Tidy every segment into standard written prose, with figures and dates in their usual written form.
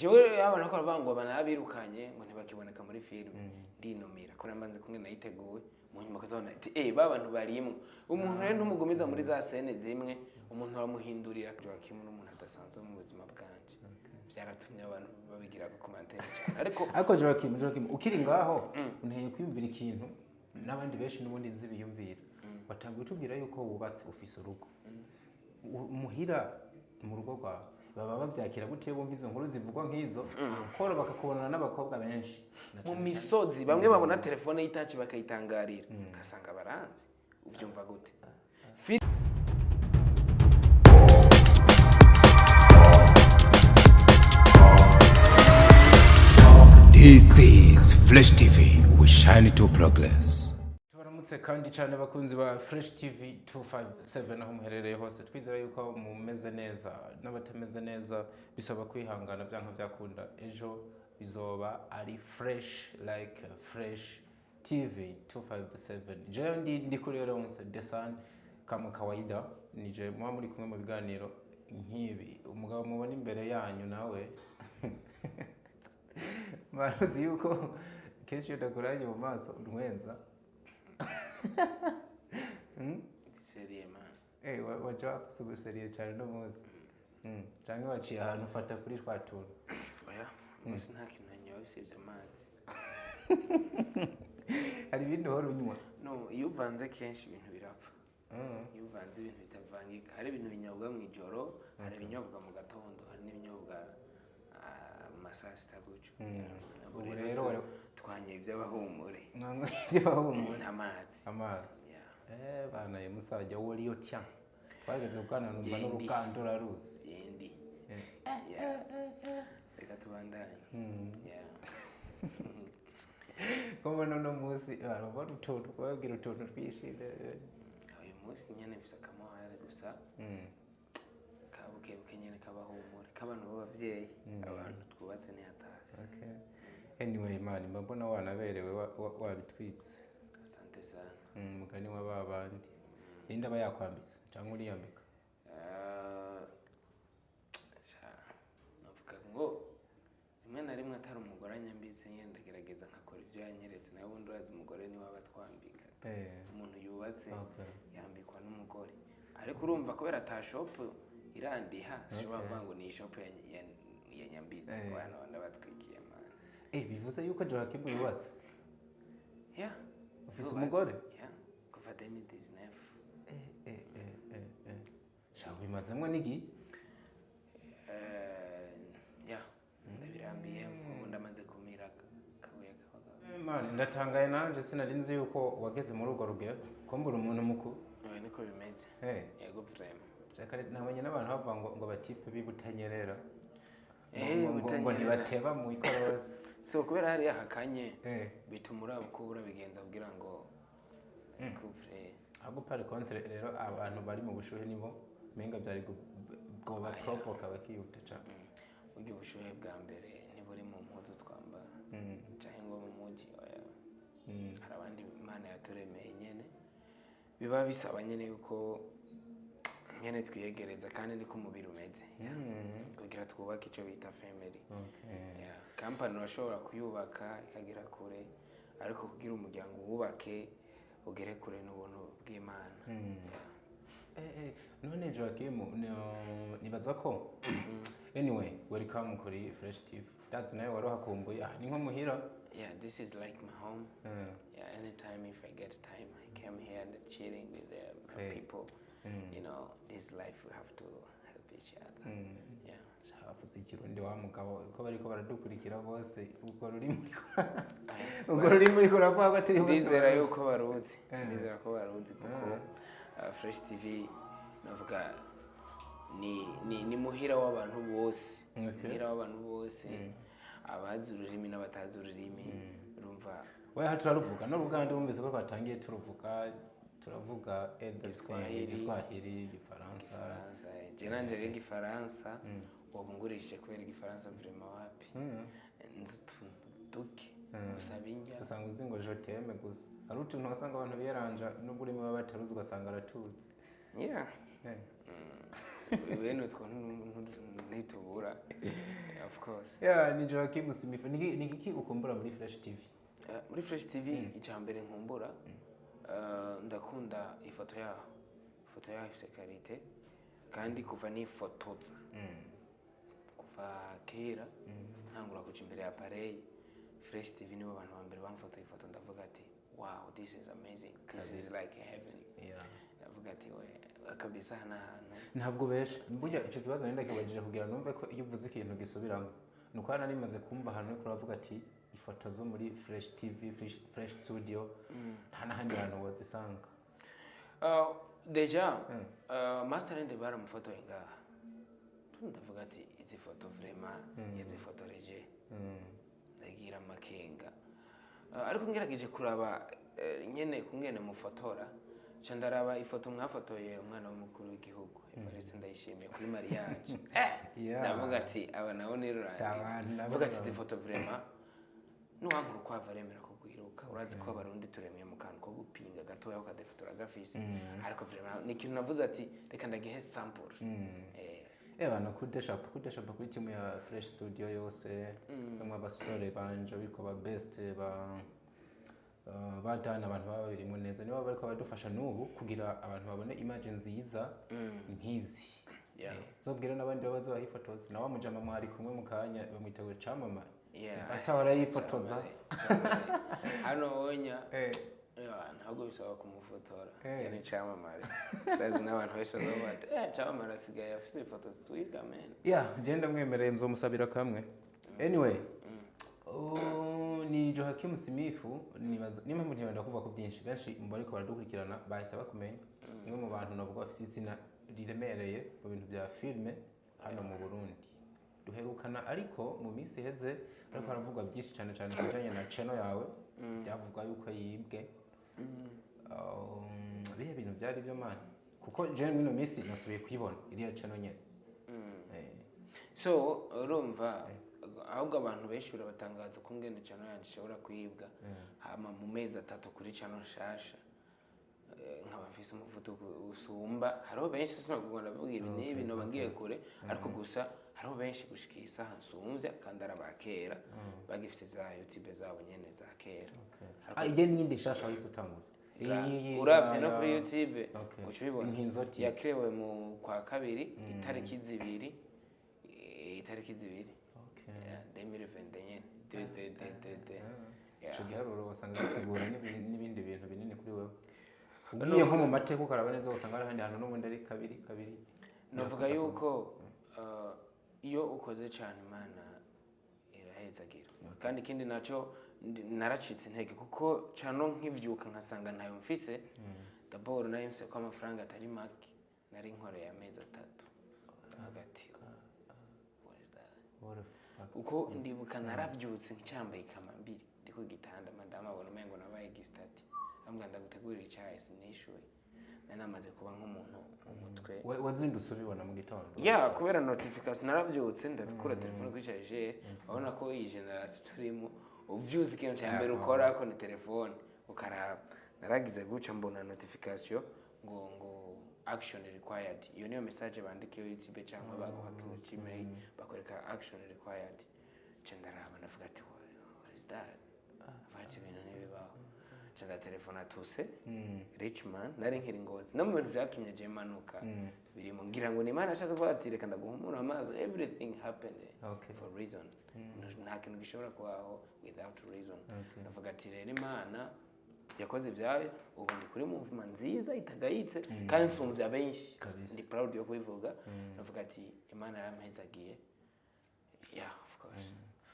jewe abana ko bavangwa banabirukanye ngo ntibakiboneka muri film ndinomira ko nambanze kumwe nayiteguwe mu nyuma kazabona ati babantu barimwe umuntu rero ntumugumiza muri za scene zimwe umuntu bamuhindurira Joachim n'umuntu adasanzwe mu buzima bwanje byaratumye abantu babigira ku commentaire cyane ariko Joachim ukiri ngaho unteye kwiyumvira ikintu n'abandi benshi n'ubundi nzi biyumvira batangiye tubwira yuko wubatse ufise urugo muhira mu rugo rwawe baba bavyakira gute bumva izo nkuru zivugwa nk'izo kora bakakubonana n'abakobwa benshi mu misozi bamwe babona telefone y'itaci bakayitangarira kasanga baranzi uvyumva gute This is Flash TV, we shine to progress. Tubaramutse kandi cyane bakunzi ba Fresh TV 257 aho muherereye hose twizera yuko mumeze neza n'abatameze neza bisaba kwihangana byanka byakunda ejo bizoba ari fresh like Fresh TV 257 je ndi kuri rero onse desan kama kawaida nije mwa muri kumwe mu biganiro nkibi umugabo mubona imbere yanyu nawe maruzi yuko kenshi udakoranye mu maso urwenza serie man wacha sugu serie cyane no muzi cyangwa waciye ahantu ufata kuri twatura oya musi nta kinanya usibye amazi hari ibindi horo unywa no iyo uvanze kenshi ibintu birapfa iyo uvanze ibintu bitavangika hari ibintu binyobwa mu ijoro hari ibinyobwa mu gatondo hari n'ibinyobwa masaa sita gutyo ubu rero twanye iby'abahumure amazi bana ye musajya woriyo tya twageze ubwana numva n'urukando raruzi yendi reka tubandanye Como no muzi arabona utuntu kwagira utuntu twishire uyu munsi nyene bifise akamaro gusa kabuke nyene kabahumure kabantu b'abavyeyi abantu twubatse ni hatari okay anyway man mbona wanaberewe wabitwitse asante sana mugani wa babandi ninda bayakwambitse cyangwa uriyambika navuga ngo rimwe na rimwe atari umugore anyambitse nyene ndagerageza nkakora ibyo yanyeretse nawe undi urazi umugore ni wabatwambika umuntu yubatse yambikwa n'umugore ariko urumva kubera ata shop irandiha shobora kuvuga ngo ni shop ya nyambitse bana ndabatwikiye man bivuze yuko Joachim yubatse ufise umugore kuva 2019 shaho bimazemwe nigi ndabirambiye ngo ndamaze kumira kabuye man ndatangaye nanje sinari nzi yuko wageze muri urwo rugero ko mbura umuntu mukuru niko bimeze yego vraiment cyakare nabanye n'abantu bavuga ngo batipe bibutanyerera ngo ntibateba mu ikorosi so kubera hari hakanye bituma urabukubura bigenza kugira ngo couvre agupare contre rero abantu bari mu bushuhe nibo menga byari goba provoke abakiyuta cyane ugiye ubushuhe bwa mbere ntiburi mu mpuzu twambara cyangwa mu mugi hari abandi Imana yaturemeye nyene biba bisaba nyene yuko nyene twiyegereza kandi niko umubiri umeze kugira twubake icyo bita family company urashobora kuyubaka ikagira kure ariko kugira umuryango wubake ugere kure n'ubuntu bw'Imana none Joachim nibaza ko anyway welcome kuri Fresh TV that's nayo warohakumbuye ni nko muhira this is like my home anytime if I get time I come here and chilling with the people you know this life we have to help each other shafatse ikirundi wa mugabo ko bariko baradukurikira bose uko ruri muri kurapfa batiri bose ndizera yuko baruzi kuko Fresh TV navuga ni muhira w'abantu bose abazi ururimi n'abatazi ururimi urumva turaruvuga no Ruganda bumvise ko batangiye turavuga Swahili Gifaransa jenanje rero Gifaransa wabungurishije kubera Gifaransa vraiment wapi nzutuke usabinja usanga uzi ngo je t'aime gusa ari utuntu wasanga abantu biyaranja n'ubwo urimo babataruzi ugasanga aratuzi bene utwo ntitubura of course. Yeah, ni Joachim Simifu. Ni iki ukumbura muri Fresh TV? Muri Fresh TV icambere nkumbura ndakunda ifoto yaho. Ifoto yaho ifise karite kandi kuva nifotoza. Kuva kera ntangura kuja imbere ya appareil Fresh TV nibo abantu bambere bamfotoye ifoto ndavuga ati wow, this is amazing. This is like heaven. Yeah. Ndavuga ati we kabisa hana ntabwo besha burya ico kibazo nenda kibajije kugira numve ko iyo uvuze ikintu gisubiramo nuko hana nimaze kumva ahantu ko uravuga ati ifoto zo muri Fresh TV Fresh Studio nta nahandi hantu wazisanga. Deja master and baramufotoye ngaha ndavuga ati izi foto vraiment izi foto reje ndagira makenga ariko ngerageje kuraba nyene kungene mufotora chandaraba ifoto mwafotoye umwana w'umukuru w'igihugu Evariste ndayishimiye kuri mariage ndavuga ati aba nawo nirura ndavuga ati izi foto vraiment nuwankuru kwa varemera kugwiruka urazi ko abarundi turemeye mu kantu ko gupinga gatoya ukadefotora gafise ariko vraiment ni kintu navuze ati reka ndagihe samples bana kudesha kuri timu ya Fresh Studio yose bamwe abasore banje biko ba best badana abantu baba birimo neza nibo bariko badufasha nubu kugira abantu babone image nziza nkizi zobwira nabandi babaza bahifotoza nawe mujama mwari kumwe mukanya bamwitewe camama atahora yifotoza hano onya ntabwo bisaba kumufotora yani camamare ndazi n'abantu benshi bavuga camamare asigaye afite ifoto zitwiga man genda mwemereye nzomusabira kamwe anyway ni Joachim Simifu nimwe mu ntibanda kuvuga ko byinshi benshi mbariko baradukurikirana bahise bakumenya nimwe mu bantu navuga bafite izina riremereye mu bintu bya filme hano mu Burundi duherukana ariko mu minsi heze ariko baravuga byinshi cyane cyane kujanye na channel yawe byavuga yuko yibwe bihe bintu byari byo man kuko je muri no minsi nasubiye kwibona iriya channel nyene so urumva ahubwo abantu benshi barabatangaza ko ngene channel yanje ishobora kuyibwa hama mu mezi 3 kuri channel shasha nkaba mfise umuvuduko usumba hariho benshi sinakugona bavuga ibi nibi no bangiye kure ariko gusa hariho benshi gushikisa hansumvye kandi arabakera bagifise za YouTube zabo nyene za kera ige n'indi shasha wise utanguza uravye no kuri YouTube kucibibona yakrewe mu kwa kabiri itariki zibiri Demirevende ico giharuro wasanga sigura n'ibindi bintu binini kuri wewe ugiye nko mu mateka ukaraba neza usanga ari handi hantu n'ubundi ari kabiri novuga yuko iyo ukoze cyane Imana irahezagira kandi ikindi naco naracitse intege kuko cano nkivyuka nkasanga ntayo mfise d'abord nari mfise ko amafaranga atari make nari nkoreye amezi 3 hagati uko ndibuka naravyutse ncyambaye kamambiri ndiko gitanda madama abona umengo nabaye gistati ambwa ndagutegurira icyayi sinishuye namaze kuba nk'umuntu umutwe wazindutse ubibona mu gitondo kubera notification naravyutse ndakura telefone kuri charger abona ko iyi generation turimo uvyuze ikintu cya mbere ukora ko ni telefone ukaraba naragize guca mbona notification ngo action required iyo niyo message bandikiye YouTube cyangwa baguhakiza Gmail bakoreka action required cendaraba navuga ati what is that afati ibintu nibibaho cenda telefone atuse Richman nari nkiri Ngozi no mu bintu byatumye je manuka birimo ngira ngo ni Imana ashatse kuvuga ati reka ndaguhumura amaso everything happened for reason nta kintu gishobora kubaho without reason navuga ati rero Imana yakoze ibyayo ubu ndi kuri movement nziza itagayitse kandi nsumvya benshi ndi proud yo kubivuga navuga ati Imana yarampezagiye of course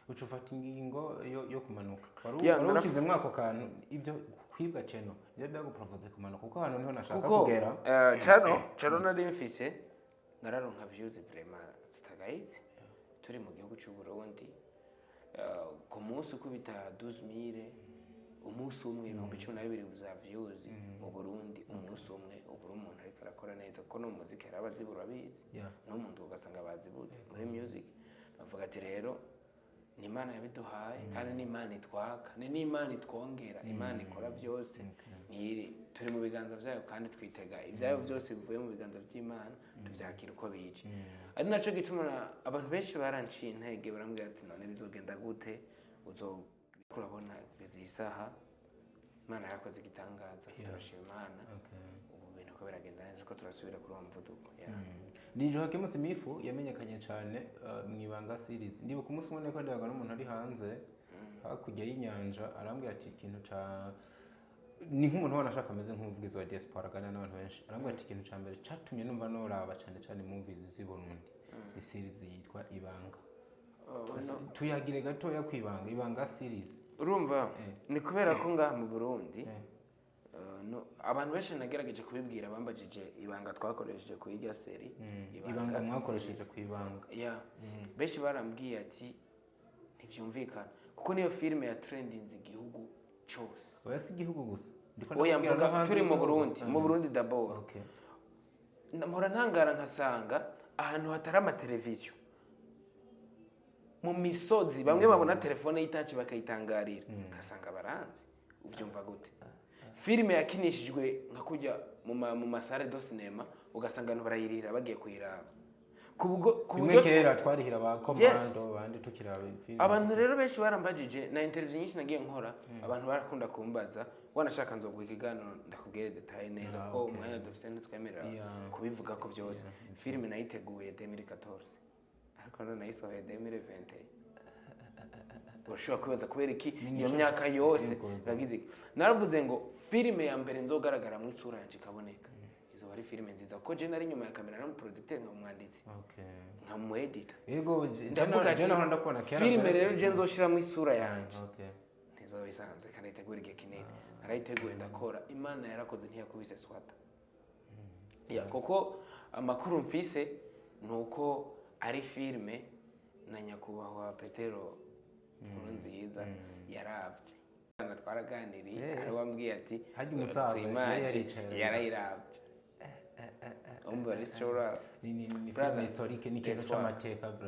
ucufata ingingo yo kumanuka wari ushize mwako kantu ibyo kwibwa channel byo byagupropose kumanuka kuko hano niho nashaka kugera channel nari mfise nararonka views vraiment zitagayitse turi mu gihugu cy'u Burundi ku munsi ukubita 12000 umunsi umwe 12 buza views mu Burundi umunsi umwe ubura umuntu ariko arakora neza kuko no muziki arabazibura bizi no muntu ugasanga bazibuze muri music bavuga ati rero ni Imana yabiduhaye kandi ni Imana itwaka ni Imana itwongera Imana ikora byose turi mu biganza byayo kandi twitega ibyayo byose bivuye mu biganza by'Imana tuvyakira uko bije ari naco gituma abantu benshi baranciye intege barambwira ati none bizogenda gute uzokubona kugeza isaha Imana yakoze igitangaza turashima Imana ubu bintu ko biragenda neza ko turasubira kuri uwo muvuduko ni Joachim Simifu yamenyekanye cyane mwibanga series ndibuka umunsi umwe ko ndayaga n'umuntu ari hanze hakujya y'inyanja arambwira ati ikintu ca ni nk'umuntu ubona ashaka ameze nk'umuvugizi wa diaspora gana n'abantu benshi arambwira ati ikintu ca mbere catumye numva noraba cyane movies z'Iburundi ni series yitwa Ibanga tuyagire gatoya kwibanga Ibanga series urumva ni kubera ko ngaha mu Burundi abantu benshi nagerageje kubibwira bambajije ibanga twakoresheje ku irya seri ibanga mwakoresheje ku ibanga benshi barambwiye ati ntivyumvikana kuko niyo filme ya trending igihugu cyose oya si igihugu gusa oya mvuga turi mu Burundi d'abord mpora ntangara nkasanga ahantu hatari amateleviziyo mu misozi bamwe babona telefone y'itaci bakayitangarira kasanga baranzi uvyumva gute filime yakinishijwe nka kujya mu masare do cinema ugasanga abantu barayirira bagiye kuyiraba kubwo kera twarihira ba komando bandi tukiraba filime abantu rero benshi barambajije na interview nyinshi nagiye nkora abantu barakunda kumbaza wanashaka nzoguha ikiganiro ndakubwire detail neza ko umwanya dufite ntitwemerera kubivuga ko byose filime nayiteguye 2014 ariko none nayisohoye 2020 urashobora kwibaza kubera iki iyo myaka yose nagize naravuze ngo filime ya mbere nzogaragara mu isura yanje kaboneka izo bari filime nziza ko je nari nyuma ya kamera na producteur nka umwanditsi nka mu editor yego ndavuga ati ndakubona kera filime rero je nzoshira mu isura yanje nizo bisanzwe kandi itegura igihe kinini narayiteguye ndakora Imana yarakoze ntiyakubise swata koko amakuru mfise nuko ari filime na nyakubahwa Petero nkuru nziza yaravye twaraganiriye ari wambwiye ati haje umusaza yarayiravye umva restaurant ni film historique ni kintu c'amateka bro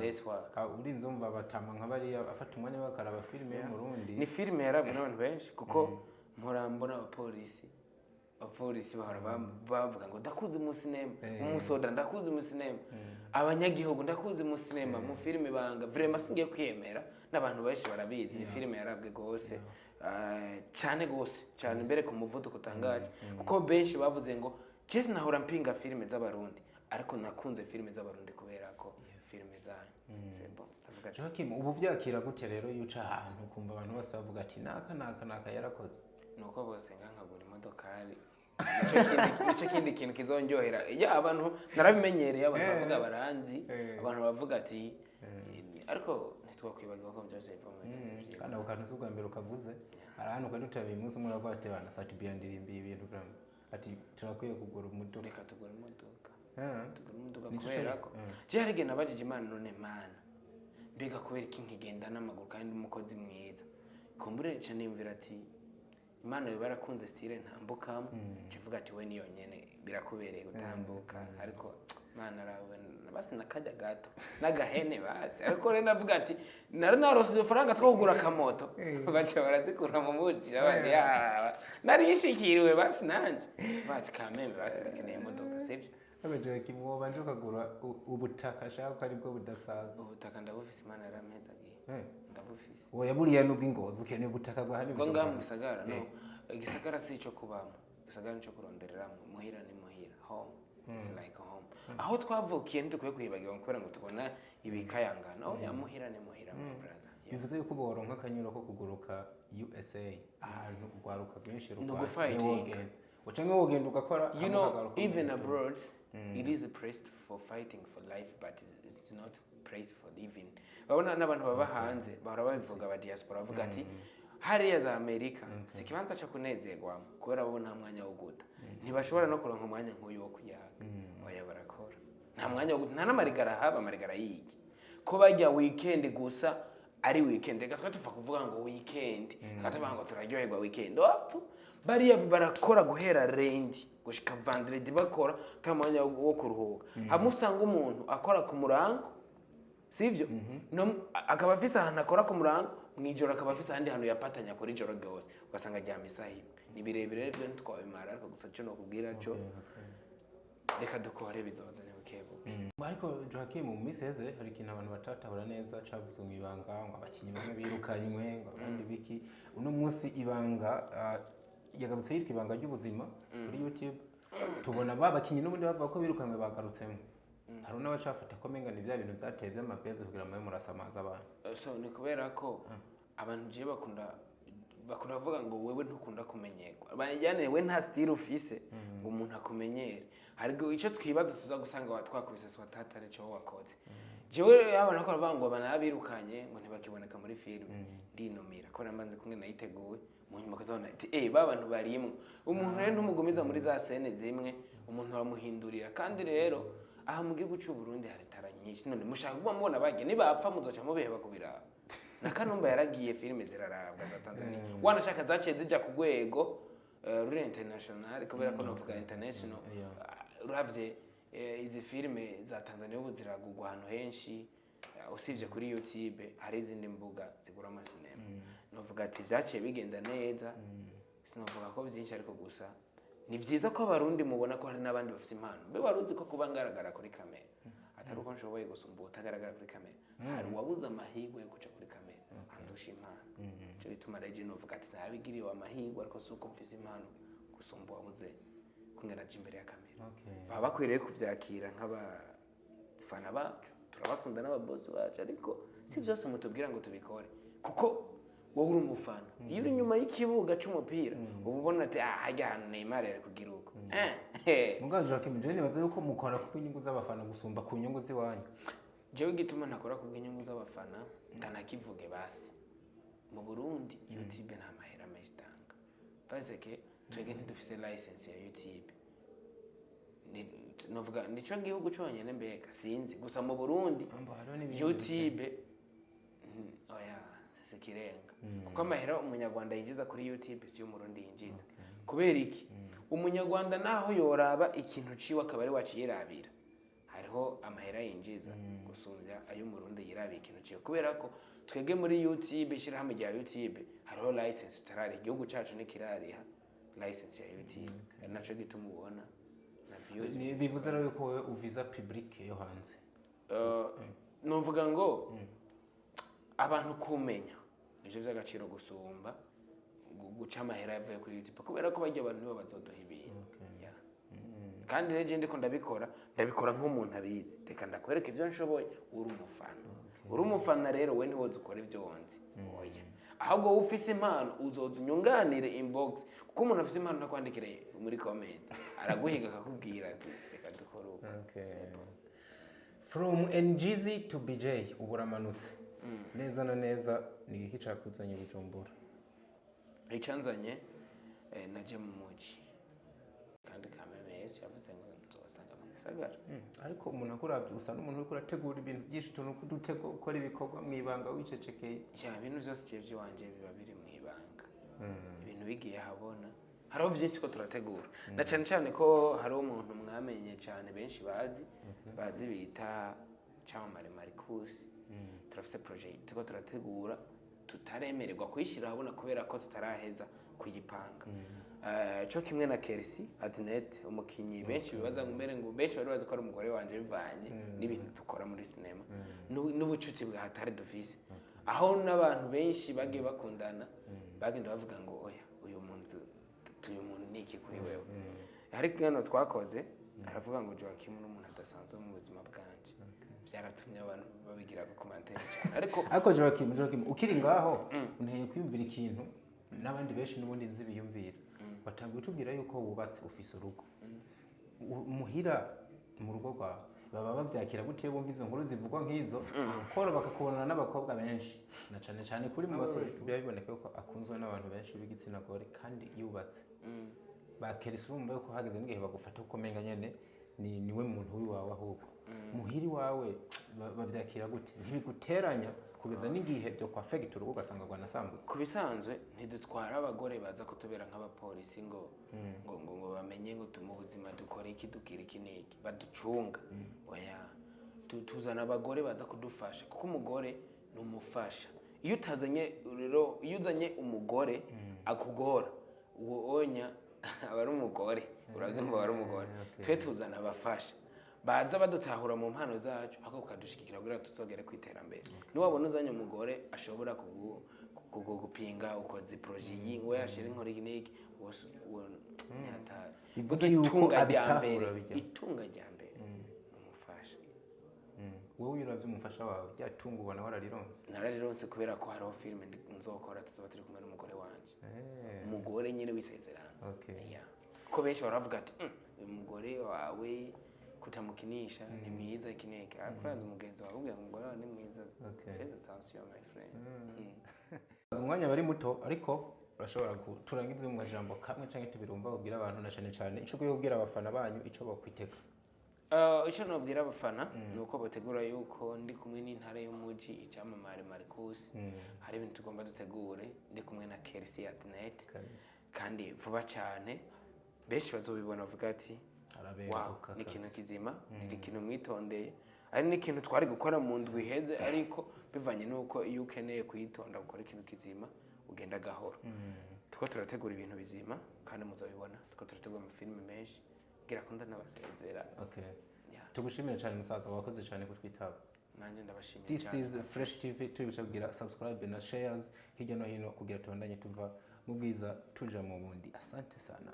urinze umva batama nka bari afata umwanya bakaraba filime yo mu Burundi ni filime yarabwe n'abantu benshi kuko mpora abapolisi bahora bavuga ngo ndakuze mu cinema umusoda ndakuze mu cinema abanyagihugu ndakuze mu cinema mu filime Ibanga vraiment singiye kwiyemera n'abantu benshi barabizi filime yarabwe gose cyane mbere ku muvuduko utangaje kuko benshi bavuze ngo Jesse nahora mpinga filime z'abarundi ariko nakunze filime z'abarundi kubera ko filime zanyu c'est bon Joachim ubu vyakira gute rero yuca ahantu kumva abantu bose bavuga ati naka yarakoze nuko bose nkagura imodokari nicyo kindi kintu kizonjohera abantu narabimenyereye abantu bavuga baranzi abantu bavuga ati ariko ntitwakwibagirwa ko byose biva mu bintu kandi ako kantu s'ubwa mbere ukavuze hari ahantu kandi utabiye umunsi umwe uravuga ati bana sati biyandirimbiye ibintu vraiment ati turakwiye kugura umuduga reka tugura umuduga kubera ko je harige nabajije Imana none Mana mbega kubera iki nkigenda n'amaguru kandi umukozi mwiza kumbure nce nimvira ati Imana yo barakunze style ntambukamo kivuga ati we niyo nyene birakubereye gutambuka ariko Mana rawe basi nakajya gato nagahene basi ariko rero navuga ati narose faranga twogura kamoto bacha barazikura mu muji abandi narishikiriwe basi nanje bacha kamembe basi ndakeneye imodoka sivyo abeje kimwo banje ukagura ubutaka shaka ari bwo budasaza ubutaka ndabufise Imana yarampezagiye ndabufise oya buriya nubwo ingozi ukeneye ubutaka bwa hani bwo ngamu gisagara no igisagara si ico kubamo igisagara nico kurondereramo muhira ni muhira home it's like home aho twavukiye ntukwiye kwibagirwa kubera ngo tubona ibikayangana ya muhira ni muhira my brother bivuze yuko boronka akanyuro ko kuguruka USA ahantu ugwaruka bwinshi rukwa ucange wogenda ugakora you know even abroad it is a place for fighting for life but it's not a place for living babona n'abantu baba hanze bahora babivuga ba diaspora bavuga ati hariya za Amerika si kibanza cyo kunezerwamo kubera bo nta mwanya wo guta ntibashobora no kuronka umwanya nk'uyu wo kuyaga oya barakora nta mwanya wo guta nta n'amarigara haba amarigara yiki ko bajya weekend gusa ari weekend reka twa tufa kuvuga ngo weekend katavuga ngo turaryoherwa weekend bariya barakora guhera rendi gushika vendredi bakora tamanya wo kuruhuka hamusanga umuntu akora ku murango sivyo akaba afise ahantu akora ku murango mwijoro akaba afise ahandi hantu yapatanya kuri joro ryose ugasanga aryama isaha imwe ni birebire rero ntitwabimara ariko gusa cyo no kubwira cyo reka dukore bizoza ne bukebo ariko Joachim mu minsi heze hari ikintu abantu batatahura neza cavuze mu ibanga ngo abakinyi bamwe birukanywe ngo abandi biki uno munsi ibanga yagarutse yitwa ibanga ry'ubuzima kuri YouTube tubona babakinyi n'ubundi bavuga ko birukanywe bagarutsemo hari n'abacafata ko menga ni bya bintu byateye by'amapeze kugira ngo murasamaza abantu so ni kubera ko abantu je bakunda bavuga ngo wewe ntukunda kumenyerwa banjyane we nta style ufise ngo umuntu akumenyere ariko ico twibaza tuza gusanga watwakubise so tatari cyo wakoze jewe abana ko bavuga ngo abanabirukanye ngo ntibakiboneka muri film ndinomira ko nambanze kumwe nayiteguwe mu nyuma kazabona ati babantu barimwe umuntu rero ntumugumiza muri za scene zimwe umuntu bamuhindurira kandi rero aha mu gihugu cy'u Burundi hari tara nyinshi none mushaka kuba mubona bagiye nibapfa muzoca mubeheba kubiraba na Kanumba yaragiye filime zirarabwa za Tanzania wanashaka zaciye zijya ku rwego ruri international kubera ko novuga international uravye izi filime za Tanzania ubu ziragurwa ahantu henshi usibye kuri YouTube hari izindi mbuga zigura amasinema novuga ati vyaciye bigenda neza sinovuga ko byinshi ariko gusa ni byiza ko abarundi mubona ko hari nabandi bafite impano be waruzi ko kuba ngaragara kuri kamera atari uko nshoboye gusumba utagaragara kuri kamera hari wabuze amahirwe yo kuca kuri kamera andusha impano cyo bituma rege novuga ati nabigiriwe amahirwe ariko suko mfise impano gusumba wabuze kungeraje imbere ya kamera baba bakwiriye kuvyakira nk'abafana bacu turabakunda n'ababosi bacu ariko si byose mutubwira ngo tubikore kuko wowe uri umufana iyo uri nyuma y'ikibuga cy'umupira uba ubona ati hajya ahantu Neymar yari kugira uko muganje Joachim je nibaza yuko mukora ku inyungu z'abafana gusumba ku nyungu ziwanyu jewe gituma nakora ku inyungu z'abafana ndanakivuge basi mu Burundi YouTube nta mahera menshi tanga bazeke twege ntidufise license ya YouTube novuga nico gihugu cyonyene mbega sinzi gusa mu Burundi YouTube kirenga kuko amahera umunyarwanda yinjiza kuri YouTube si umurundi yinjiza kubera iki umunyarwanda naho yoraba ikintu ciwe akaba ari waciyirabira hariho amahera yinjiza gusumbya ayo umurundi yirabiye ikintu ciwe kubera ko twege muri YouTube ishirahamwe rya YouTube hariho license tarari igihugu cacu nikirariha license ya YouTube naco gituma ubona na views bivuze rero ko wowe uviza public yo hanze novuga ngo abantu kumenya nivyo vy'agaciro gusumba guca amahera yavuye kuri YouTube kubera ko bajya abantu nibo bazodoha ibintu kandi rege ndiko ndabikora nk'umuntu abizi reka ndakwereka ivyo nshoboye uri umufana rero we ntiwoza ukora ivyo wonzi oya ahubwo ufise impano uzoza unyunganire inbox kuko umuntu afise impano nakwandikire muri comment araguhiga akakubwira ati reka dukore uko from NGZ to BJ uburamanutse neza na neza ni iki cakuzanye Bujumbura icyanzanye naje mu muji kandi kamemesi yavuze ngo nzosanga mu gisagara ariko umuntu akuravye usa n'umuntu uri kurategura ibintu byinshi tuntu kudutego ukora ibikorwa mwibanga wicecekeye ibintu byose cyevye wanje biba biri mwibanga ibintu bigiye habona hariho byinshi ko turategura na cyane cyane ko hari umuntu mwamenye cyane benshi bazi bita Chamamare Marcus turafise project tuko turategura tutaremererwa kuyishira habona kubera ko tutaraheza kuyipanga cyo kimwe na Kersi Adnet umukinyi benshi bibaza ngumere ngo benshi bari bazi ko ari umugore wanje bivanye n'ibintu dukora muri cinema n'ubucuti bwa hatari dufise aho n'abantu benshi bagiye bakundana bagenda bavuga ngo oya uyu muntu niki kuri wewe ariko ngano twakoze aravuga ngo Joachim n'umuntu adasanzwe mu buzima bwanje byaratumye abantu babigira ku commentaire cyane ariko Joachim ukiri ngaho unteye kwiyumvira ikintu n'abandi benshi n'ubundi nzi biyumvira batangiye tubwira yuko wubatse ufise urugo muhira mu rugo rwawe baba bavyakira gute bumva izo nkuru zivugwa nk'izo koro bakakubonana n'abakobwa benshi na cyane cyane kuri mu basore biboneka ko akunzwe n'abantu benshi b'igitsina gore kandi yubatse bakerisa urumva yuko hageze n'igihe bagufata uko menga nyene niwe muntu wiwawe ahubwo muhiri wawe bavyakira gute ntibiguteranya kugeza n'igihe byo kwa fegituru ugasanga rwanasambutse kubisanzwe ntidutwara abagore baza kutubera nk'abapolisi ngo bamenye ngo mu buzima dukora iki dukira iki niki baducunga oya tuzana abagore baza kudufasha kuko umugore ni umufasha. Iyo uzanye umugore akugora uwo onya aba ari umugore, urazi ngo aba ari umugore. Twe tuzana abafasha baza badutahura mu mpano zacu ako kadushikira kugira tuzogere kwiterambere. Niwabona uzanye umugore ashobora kugupinga ukoze projet yingo yashira inkora ikiniki wose nyatari bivuze yuko abitahura itunga rya mbere umufasha. Wowe uravye umufasha wawe ryatunga ubona wararironse? Nararironse kubera ko hariho filime nzokora tuzoba turi kumwe n'umugore wanje. Umugore nyine wisezerana. Ko benshi baravuga ati uyu mugore wawe kutamukinisha ni mwiza kineke akuranze umugenzi wawe ubwira umugore wawe ni mwiza. Fais attention my friend. Umwanya bari muto ariko urashobora turangiza mu majambo kamwe canke tubirumva ubwira abantu na cyane ico kuyo ubwira abafana banyu ico bakwiteka. Icyo nabwira abafana ni uko bategura yuko ndi kumwe n'intara y'umuji icyamamare Murakoze. Hari ibintu tugomba dutegure ndi kumwe na Kersi Atnet kandi vuba cyane benshi bazobibona bavuga ati wow ni ikintu kizima ni ikintu mwitondeye ari n'ikintu twari gukora mu ndwi iheze ariko bivanye nuko iyo ukeneye kuyitonda gukora ikintu kizima ugenda gahoro. Tuko turategura ibintu bizima kandi muzabibona. Tuko turategura amafilime menshi gira kunda n'abasezera. Tugushimire cyane musaza wakoze cyane kutwitaba. Nanje ndabashimiye cyane. This is Fresh TV tubisha kugira subscribe na shares hirya no hino kugira tubandanye tuva mu bwiza tuja mu bundi. Asante sana.